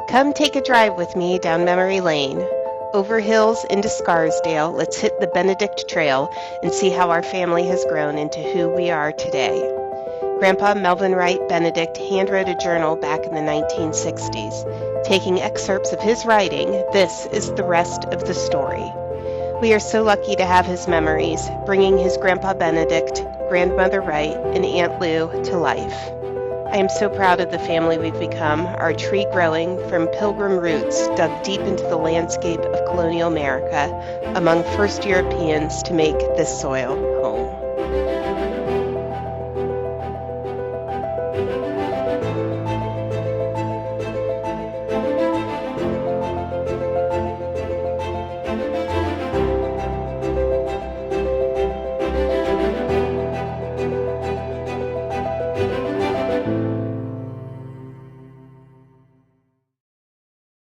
Come take a drive with me down memory lane. Over hills into Scarsdale, let's hit the Benedict Trail and see how our family has grown into who we are today. Grandpa Melvin Wright Benedict handwrote a journal back in the 1960s. Taking excerpts of his writing, this is the rest of the story. We are so lucky to have his memories, bringing his Grandpa Benedict, Grandmother Wright, and Aunt Lou to life. I am so proud of the family we've become, our tree growing from pilgrim roots dug deep into the landscape of colonial America, among first Europeans to make this soil home.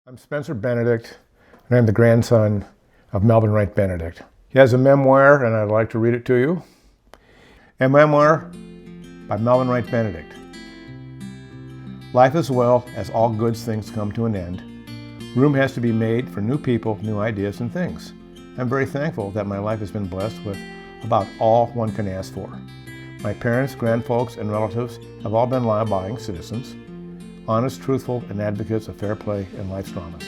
I'm Spencer Benedict, and I'm the grandson of Melvin Wright Benedict. He has a memoir, and I'd like to read it to you. A memoir by Melvin Wright Benedict. Life is well, as all good things come to an end. Room has to be made for new people, new ideas, and things. I'm very thankful that my life has been blessed with about all one can ask for. My parents, grandfolks, and relatives have all been law-abiding citizens, honest, truthful, and advocates of fair play and life's dramas.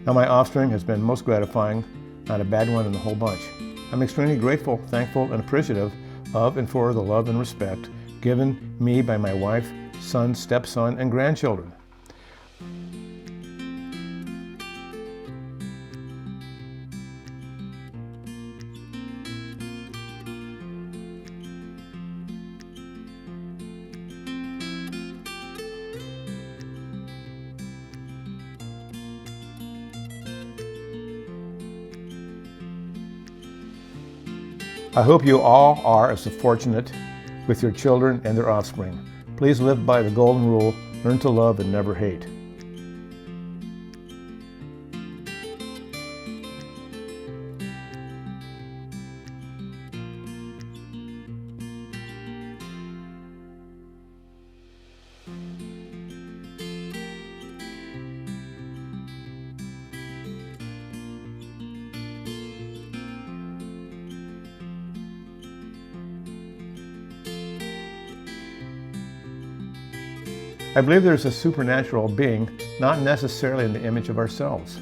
Now my offspring has been most gratifying, not a bad one in the whole bunch. I'm extremely grateful, thankful, and appreciative of and for the love and respect given me by my wife, son, stepson, and grandchildren. I hope you all are as fortunate with your children and their offspring. Please live by the golden rule, learn to love and never hate. I believe there is a supernatural being, not necessarily in the image of ourselves.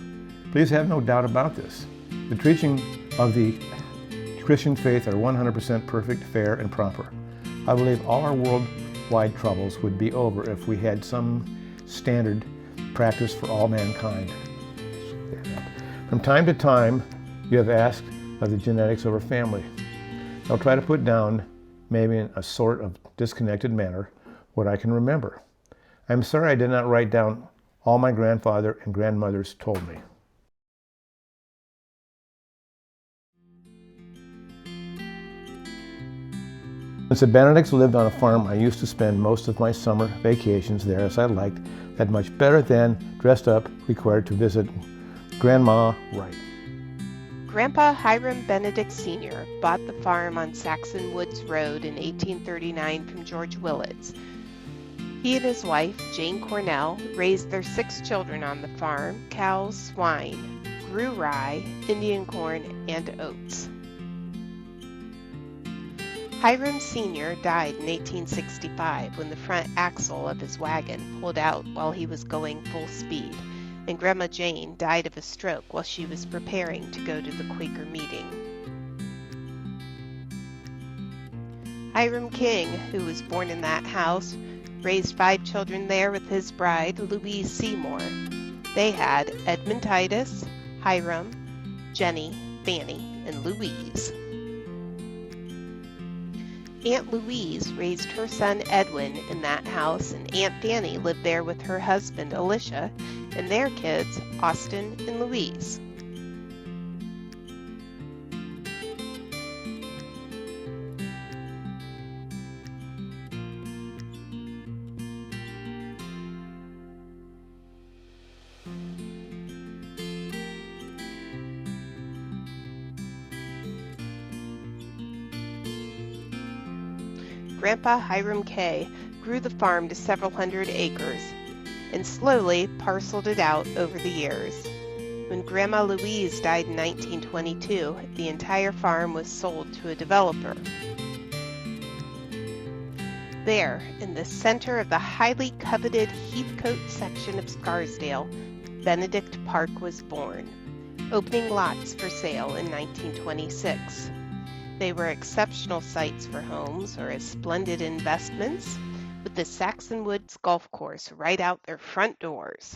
Please have no doubt about this. The teaching of the Christian faith are 100% perfect, fair, and proper. I believe all our worldwide troubles would be over if we had some standard practice for all mankind. From time to time, you have asked of the genetics of our family. I'll try to put down, maybe in a sort of disconnected manner, what I can remember. I'm sorry I did not write down all my grandfather and grandmothers told me. Since the Benedicts lived on a farm, I used to spend most of my summer vacations there as I liked, that much better than dressed up required to visit Grandma Wright. Grandpa Hiram Benedict Sr. bought the farm on Saxon Woods Road in 1839 from George Willits. He and his wife, Jane Cornell, raised their 6 children on the farm: cows, swine, grew rye, Indian corn, and oats. Hiram Sr. died in 1865 when the front axle of his wagon pulled out while he was going full speed, and Grandma Jane died of a stroke while she was preparing to go to the Quaker meeting. Hiram King, who was born in that house, raised 5 children there with his bride, Louise Seymour. They had Edmund Titus, Hiram, Jenny, Fanny, and Louise. Aunt Louise raised her son Edwin in that house, and Aunt Fanny lived there with her husband Alicia and their kids, Austin and Louise. Grandpa Hiram K. grew the farm to several hundred acres and slowly parceled it out over the years. When Grandma Louise died in 1922, the entire farm was sold to a developer. There, in the center of the highly coveted Heathcote section of Scarsdale, Benedict Park was born, opening lots for sale in 1926. They were exceptional sites for homes or as splendid investments, with the Saxon Woods Golf Course right out their front doors.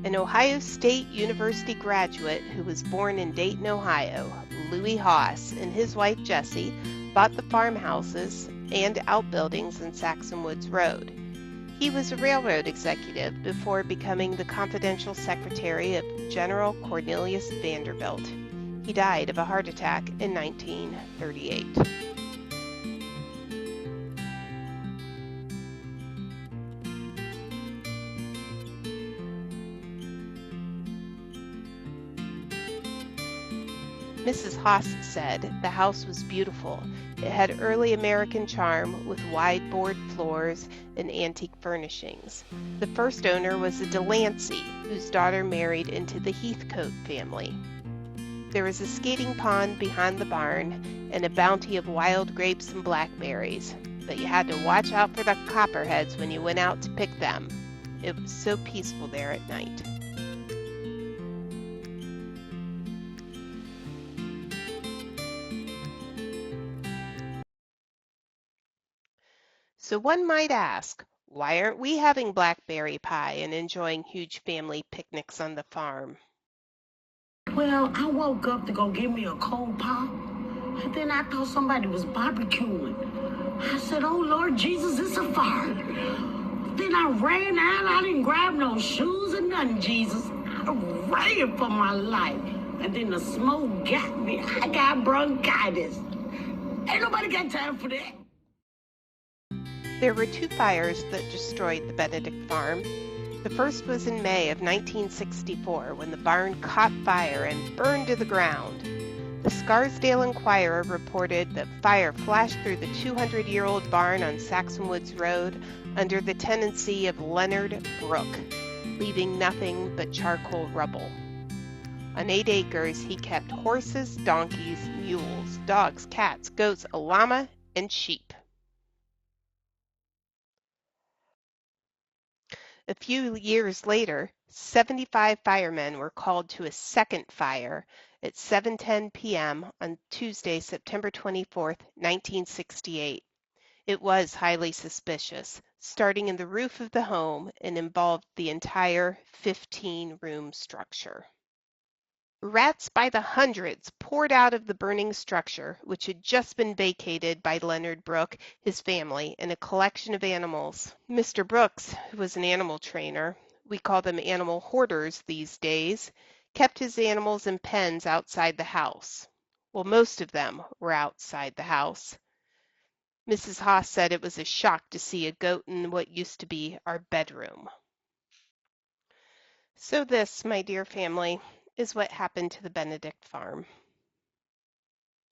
An Ohio State University graduate who was born in Dayton, Ohio, Louis Haas, and his wife Jessie bought the farmhouses and outbuildings in Saxon Woods Road. He was a railroad executive before becoming the confidential secretary of General Cornelius Vanderbilt. He died of a heart attack in 1938. Mrs. Haas said the house was beautiful. It had early American charm with wide board floors and antique furnishings. The first owner was a Delancey, whose daughter married into the Heathcote family. There was a skating pond behind the barn and a bounty of wild grapes and blackberries, but you had to watch out for the copperheads when you went out to pick them. It was so peaceful there at night. So one might ask, why aren't we having blackberry pie and enjoying huge family picnics on the farm? Well, I woke up to go get me a cold pop, and then I thought somebody was barbecuing. I said, oh, Lord Jesus, it's a fire. Then I ran out. I didn't grab no shoes or nothing, Jesus. I ran for my life. And then the smoke got me. I got bronchitis. Ain't nobody got time for that. There were two fires that destroyed the Benedict farm. The first was in May of 1964 when the barn caught fire and burned to the ground. The Scarsdale Enquirer reported that fire flashed through the 200-year-old barn on Saxon Woods Road under the tenancy of Leonard Brooke, leaving nothing but charcoal rubble. On 8 acres, he kept horses, donkeys, mules, dogs, cats, goats, a llama, and sheep. A few years later, 75 firemen were called to a second fire at 7:10 p.m. on Tuesday, September 24, 1968. It was highly suspicious, starting in the roof of the home and involved the entire 15-room structure. Rats by the hundreds poured out of the burning structure, which had just been vacated by Leonard Brooke, his family, and a collection of animals. Mr. Brooks, who was an animal trainer, we call them animal hoarders these days, kept his animals in pens outside the house. Well, most of them were outside the house. Mrs. Haas said it was a shock to see a goat in what used to be our bedroom. So this, my dear family, is what happened to the Benedict farm.